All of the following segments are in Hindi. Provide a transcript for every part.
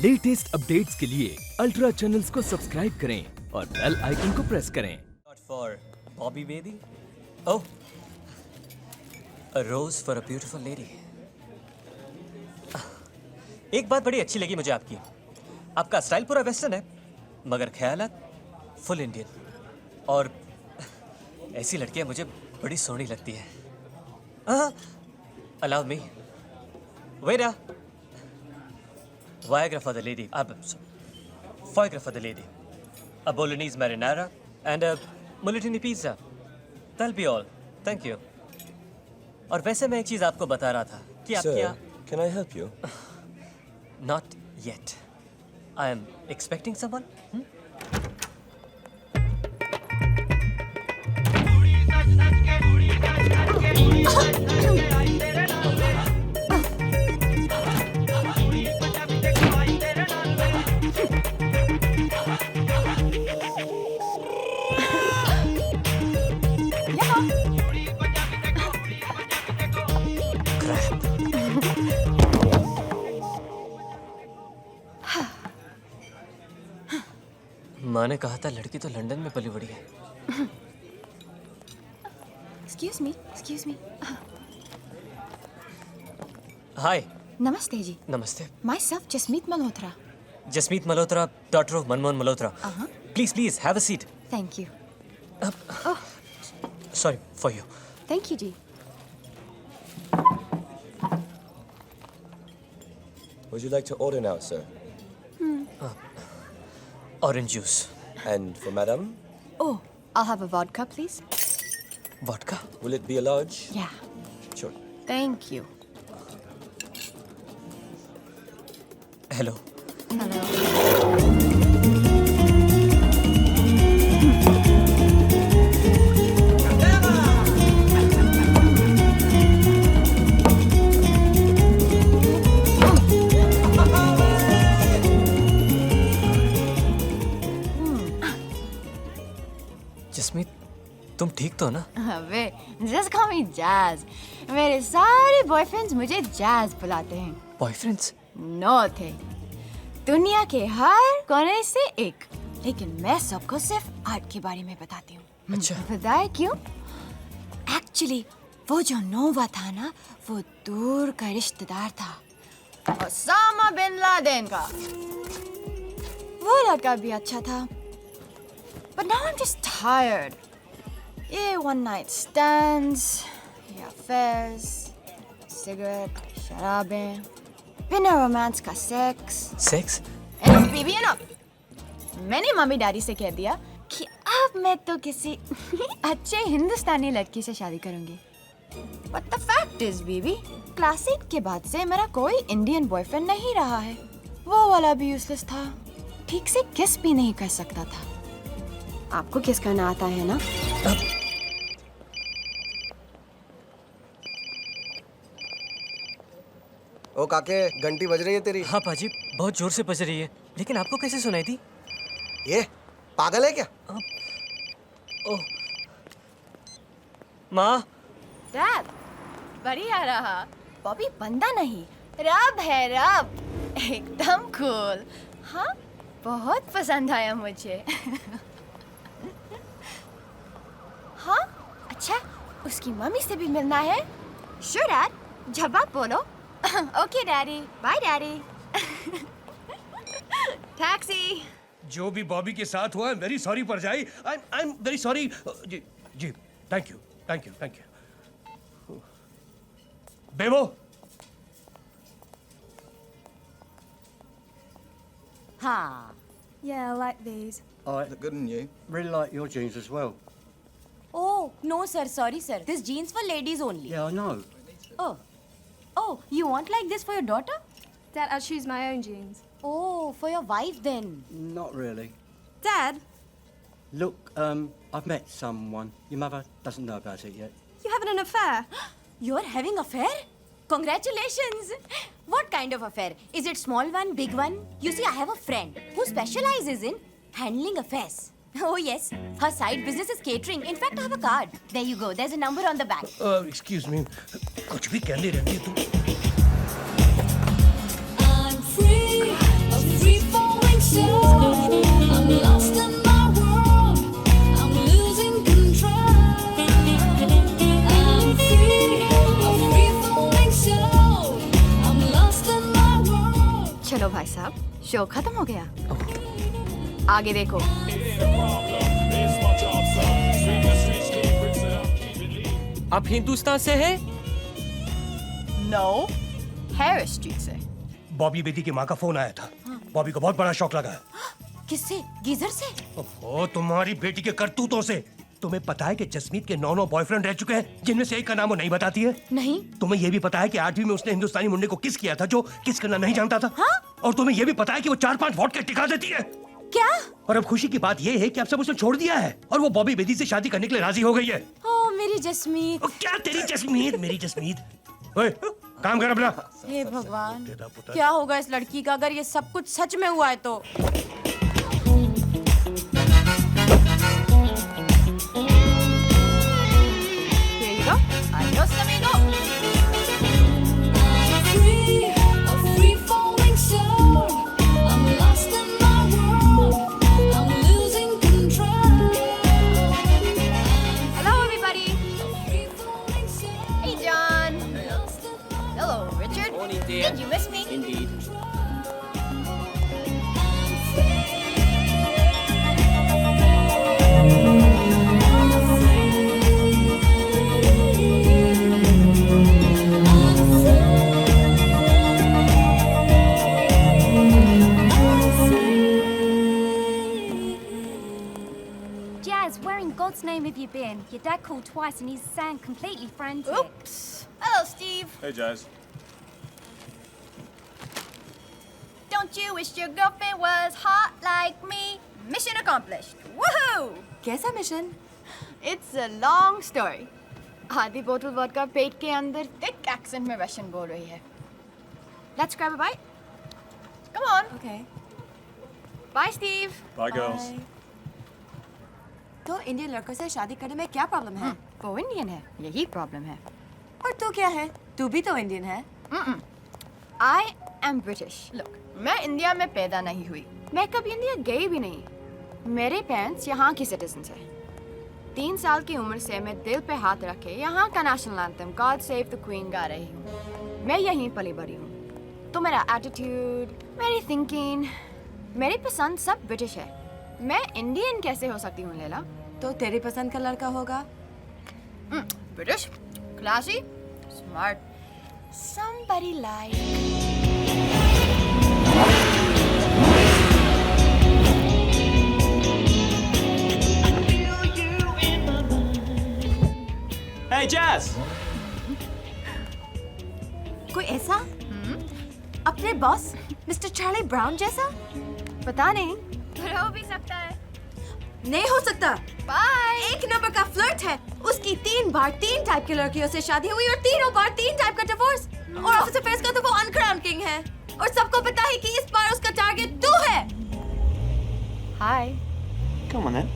लेटेस्ट अपडेट्स के लिए अल्ट्रा चैनल्स को सब्सक्राइब करें और बेल आइकन को प्रेस करें। Not for Bobby Bedi? Oh, a rose for a beautiful lady. एक बात बड़ी अच्छी लगी मुझे आपकी। आपका स्टाइल पूरा वेस्टर्न है, मगर ख्यालात फुल इंडियन। और ऐसी लड़कियां मुझे बड़ी सोहनी लगती है। Allow me. Waiter. Viagra for the lady. Foie for the lady. A bolognese marinara and a multini pizza. That'll be all. Thank you. और वैसे मैं एक चीज आपको बता रहा था कि आप क्या? Can I help you? Not yet. I am expecting someone. माँ ने कहा था लड़की तो लंदन में पली बड़ी है। Excuse me. हाय। नमस्ते जी. नमस्ते। Myself, Jasmeet Malhotra. Jasmeet Malhotra, daughter of Manmohan Malhotra. Please, have a seat. Thank you. Sorry for you. Thank you ji. Would you like to order now, sir? Orange juice. And for madam, Oh, I'll have a vodka, please. Vodka. will it be a large? Yeah. Sure. Thank you. Hello. Hello. Jasmeet, तुम ठीक तो हो ना? अबे, just call me Jazz. मेरे सारे बॉयफ्रेंड्स मुझे जैज बुलाते हैं. Boyfriends? नो थे. दुनिया के हर कोने से एक. लेकिन मैं सबको सिर्फ आर्ट के बारे में बताती हूँ. अच्छा. पता है क्यों? एक्चुअली वो जो नोवा था ना, वो दूर का रिश्तेदार था. ओसामा बिन लादेन का. वो लड़का भी अच्छा था. But now I'm just tired. ये one night stands, ये affairs, cigarette, शराबें, बिना रोमांस का sex. Sex? Enough, baby, enough. मैंने मम्मी डैडी से कह दिया कि अब मैं तो किसी अच्छे हिंदुस्तानी लड़की से शादी करूंगी. But the fact is, baby, class 8 के बाद से मेरा कोई इंडियन बॉयफ्रेंड नहीं रहा है. वो वाला भी यूजलेस था. ठीक से किस भी नहीं कर सकता था. आपको किस करना आता है ना? ओ काके, घंटी बज रही है तेरी. हाँ पाजी, बहुत जोर से बज रही है। लेकिन आपको कैसे सुनाई थी? ये पागल है क्या? ओह, माँ। डैड, बढ़िया रहा. बॉबी बंदा नहीं, रब है रब. एकदम कूल. हाँ, बहुत पसंद आया मुझे. हाँ, अच्छा, उसकी मम्मी से भी मिलना है. श्योर डैड, जब आप बोलो. Okay daddy, bye daddy. Taxi. जो भी बॉबी के साथ हुआ, वेरी सॉरी पर जाई. I am very sorry. जी, थैंक यू. बेबो. हाँ. Yeah, I like these. I Look good on you. really like your jeans as well. Oh, no, sir. Sorry, sir. This jeans for ladies only. Yeah, I know. Oh, you want like this for your daughter? Dad, I'll choose my own jeans. Oh, for your wife then. Not really. Dad, Look, I've met someone. Your mother doesn't know about it yet. you having an affair? You're having affair? Congratulations. What kind of affair? Is it small one, big one? You see, I have a friend who specializes in handling affairs. Oh yes, her side business is catering. In fact, I have a card. There you go. There's a number on the back. Excuse me, कुछ भी कहने रहती है तू. I'm free. हेलो भाई साहब, शो खत्म हो गया। आगे देखो। आप हिंदुस्तान से हैं? नो, हैरिस स्ट्रीट से। बॉबी बेदी की माँ का फोन आया था। बॉबी को बहुत बड़ा शौक लगा है। किससे? गीजर से? ओहो, तुम्हारी बेटी के करतूतों से। तुम्हें पता है कि जसमीत के 9 बॉयफ्रेंड रह चुके हैं, जिनमें से एक का नाम वो नहीं बताती है। नहीं। तुम्हें यह भी पता है कि 8वीं में उसने हिंदुस्तानी मुंडे को किस किया था, जो किस करना नहीं जानता था। हाँ? और तुम्हें यह भी पता है कि वो 4-5 वोडका टिका देती है। क्या? और अब खुशी की बात यह है कि अब सब उसने छोड़ दिया है और वो बॉबी बेदी से शादी करने के लिए राजी हो गई है। ओ मेरी जसमीत। क्या तेरी जसमीत, मेरी जसमीत। ओए, काम कर अपना। हे भगवान, क्या होगा इस लड़की का अगर ये सब कुछ सच में हुआ है तो? Here you go. Adios, amigo. Hello, everybody. Hey, John. Hello, Richard. Morning, dear. Did you miss me? Indeed. Jazz, where in God's name have you been? Your dad called twice and he's sound completely frantic. Oops. Hello, Steve. Hey, Jazz. Don't you wish your girlfriend was hot like me? Mission accomplished. Woohoo! कैसा mission? It's a long story. आधी बोतल वोडका पेट के अंदर thick accent में रशियन बोल रही है. Let's grab a bite. Come on. Okay. Bye, Steve. Bye, girls. तो इंडियन लड़कों से शादी करने में क्या प्रॉब्लम है? वो इंडियन है, यही प्रॉब्लम है. और तू क्या है? तू भी तो इंडियन है. I am British. Look, मैं इंडिया में पैदा नहीं हुई. मैं कभी इंडिया गई भी नहीं. मेरे पेरेंट्स यहाँ की सिटीजन्स हैं. 3 साल की उम्र से मैं दिल पे हाथ रखे यहाँ का national anthem God save the queen गा रही हूँ. मैं यहीं पली बड़ी हूँ. तो मेरा एटीट्यूड, मेरी थिंकिंग, मेरी पसंद सब ब्रिटिश है. मैं इंडियन कैसे हो सकती हूँ लैला? तो तेरी पसंद का लड़का होगा? British, classy, smart, somebody like. Hey, Jazz! कोई ऐसा? अपने बॉस मिस्टर चार्ली ब्राउन जैसा? पता नहीं, पर हो भी सकता है. नहीं हो सकता. बाय. एक नंबर का फ्लर्ट है. उसकी 3 बार 3 टाइप के लड़कियों से शादी हुई और तीनों बार 3 टाइप का डिवोर्स. और ऑफिस अफेयर्स का तो वो अनक्राउन किंग है. और सबको पता है कि इस बार उसका टारगेट तू है. हाय. Come on, then.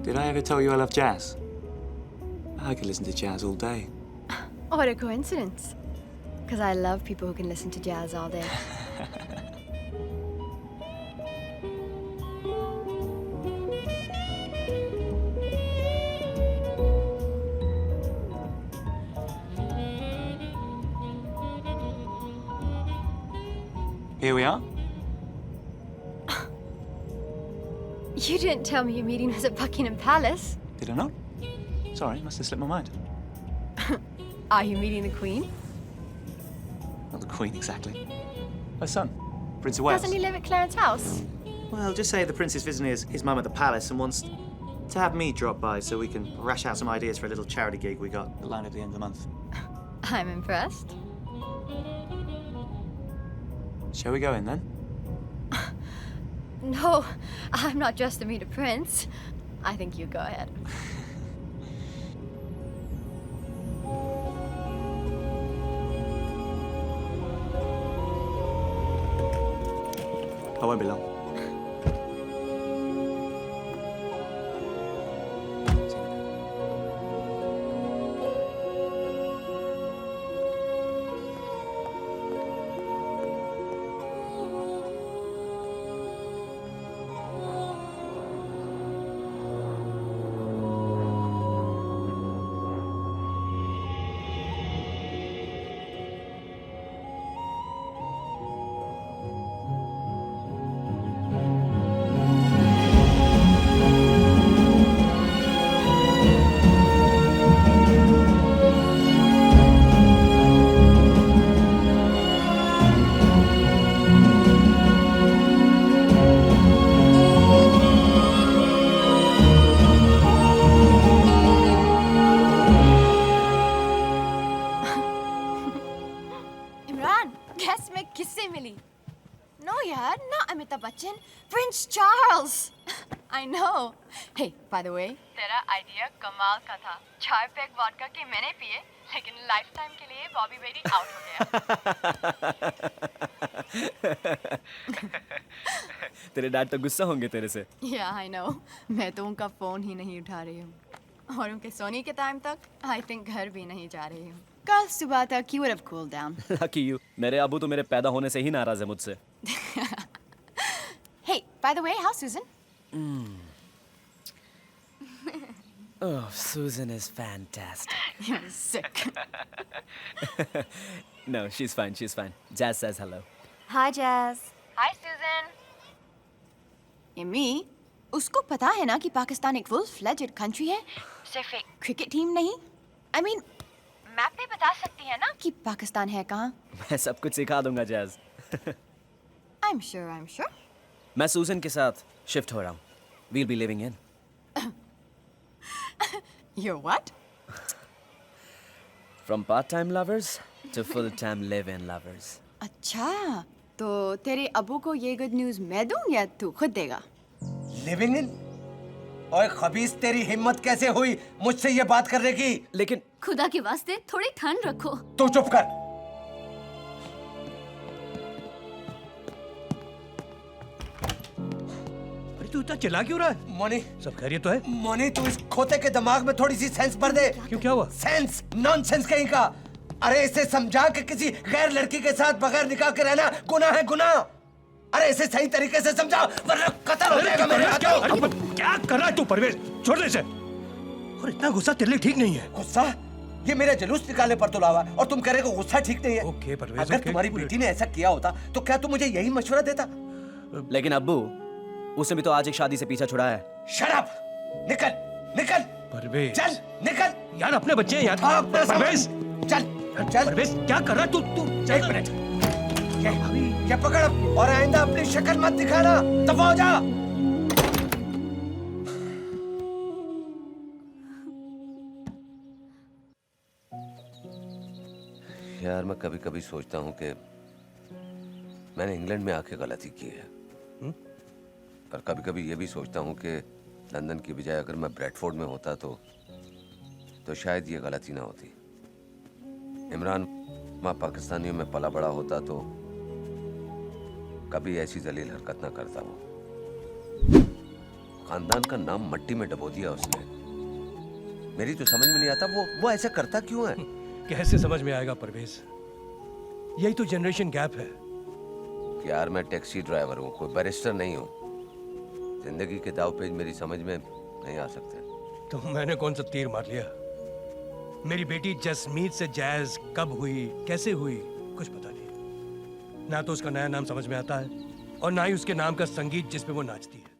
Did I ever tell you I love jazz? I could listen to jazz all day. What a coincidence. Because I love people who can listen to jazz all day. Here we are. You didn't tell me your meeting was at Buckingham Palace. Did I not? Sorry, must have slipped my mind. Are you meeting the Queen? Not the Queen, exactly. Her son, Prince of Wales. Doesn't he live at Clarence House? Well, just say the Prince is visiting his mum at the palace and wants to have me drop by so we can rash out some ideas for a little charity gig we got. The line at the end of the month. I'm impressed. Shall we go in then? No, I'm not dressed to meet a prince. I think you go ahead. I won't be long. Prince Charles. I know. Hey, by the way, तेरा आइडिया कमाल का था. 4 पैक वोडका के मैंने पिए, लेकिन लाइफ टाइम के लिए बॉबी बेरी आउट हो गया. तेरे डैड तो गुस्सा होंगे तेरे से. Yeah, I know. मैं तो उनका फोन ही नहीं उठा रही हूँ. और उनके सोने के टाइम तक I think घर भी नहीं जा रही हूँ. कल सुबह तक you would have cooled down. Lucky you. मेरे अबू तो मेरे पैदा होने से ही नाराज है मुझसे. Hey, by the way, how's Susan? Oh, Susan is fantastic. You're sick. No, she's fine. She's fine. Jazz says hello. Hi, Jazz. Hi, Susan. Amy, उसको पता है ना कि पाकिस्तान एक full-fledged country है? सिर्फ एक क्रिकेट टीम नहीं. I mean, मैप पे बता सकती है ना कि पाकिस्तान है कहाँ? मैं सब कुछ सिखा दूंगा जैज. I'm sure. मैं सूजन के साथ शिफ्ट हो रहा हूँ. We'll be living in. You're what? From part-time lovers to full-time live-in lovers. अच्छा, तो तेरे अबू को ये गुड न्यूज़ मैं दूँ या तू खुद देगा? Living in? ओए खबीस, तेरी हिम्मत कैसे हुई मुझसे ये बात करने की? लेकिन खुदा के वास्ते थोड़ी ठंड रखो. तू चुप कर. अरे तू इतना चिल्ला क्यों रहा है? मोनी, सब खैरियत तो है? मोनी, तू इस खोते के दिमाग में थोड़ी सी सेंस भर दे. क्यों, क्या हुआ? सेंस, नॉनसेंस कहीं का. अरे इसे समझा कि किसी गैर लड़की के साथ बगैर निकाह के रहना गुनाह है, गुनाह. अरे इसे सही तरीके से समझा वरना कत्ल हो जाएगा मेरे हाथों. क्या कर रहा है तू परवेज? छोड़ दे इसे. और इतना गुस्सा तेरे लिए ठीक नहीं है. गुस्सा? ये मेरे जुलूस निकालने पर तुला हुआ और तुम कह रहे हो गुस्सा ठीक नहीं है. ओके परवेज, अगर तुम्हारी बेटी ने ऐसा किया होता तो क्या तुम मुझे यही मशवरा देता? लेकिन अब्बू, उसने भी तो आज एक शादी से पीछा छुड़ाया है. Shut up! निकल, निकल. परवेज, चल, निकल. यार अपने बच्चे हैं यार. परवेज, चल, चल. परवेज, क्या कर रहा है तू? एक मिनट. ये पकड़ और आइंदा अपनी शक्ल मत दिखाना. दफा हो जा. यार मैं कभी कभी सोचता हूँ कि मैंने इंग्लैंड में आके गलती की है. पर कभी कभी ये भी सोचता हूँ कि लंदन की बजाय अगर मैं ब्रेडफोर्ड में होता तो शायद ये गलती ना होती. इमरान माँ पाकिस्तानियों में पला बड़ा होता तो कभी ऐसी जलील हरकत ना करता. वो खानदान का नाम मट्टी में डबो दिया उसने. मेरी तो समझ में नहीं आता वो ऐसा करता क्यों है. कैसे समझ में आएगा परवेज? यही तो जनरेशन गैप है. यार मैं टैक्सी ड्राइवर हूँ, कोई बैरिस्टर नहीं हूँ. जिंदगी के दाव पेच मेरी समझ में नहीं आ सकते. तो मैंने कौन सा तीर मार लिया? मेरी बेटी जसमीत से जैज कब हुई, कैसे हुई, कुछ पता नहीं. ना तो उसका नया नाम समझ में आता है और ना ही उसके नाम का संगीत जिस पे वो नाचती है.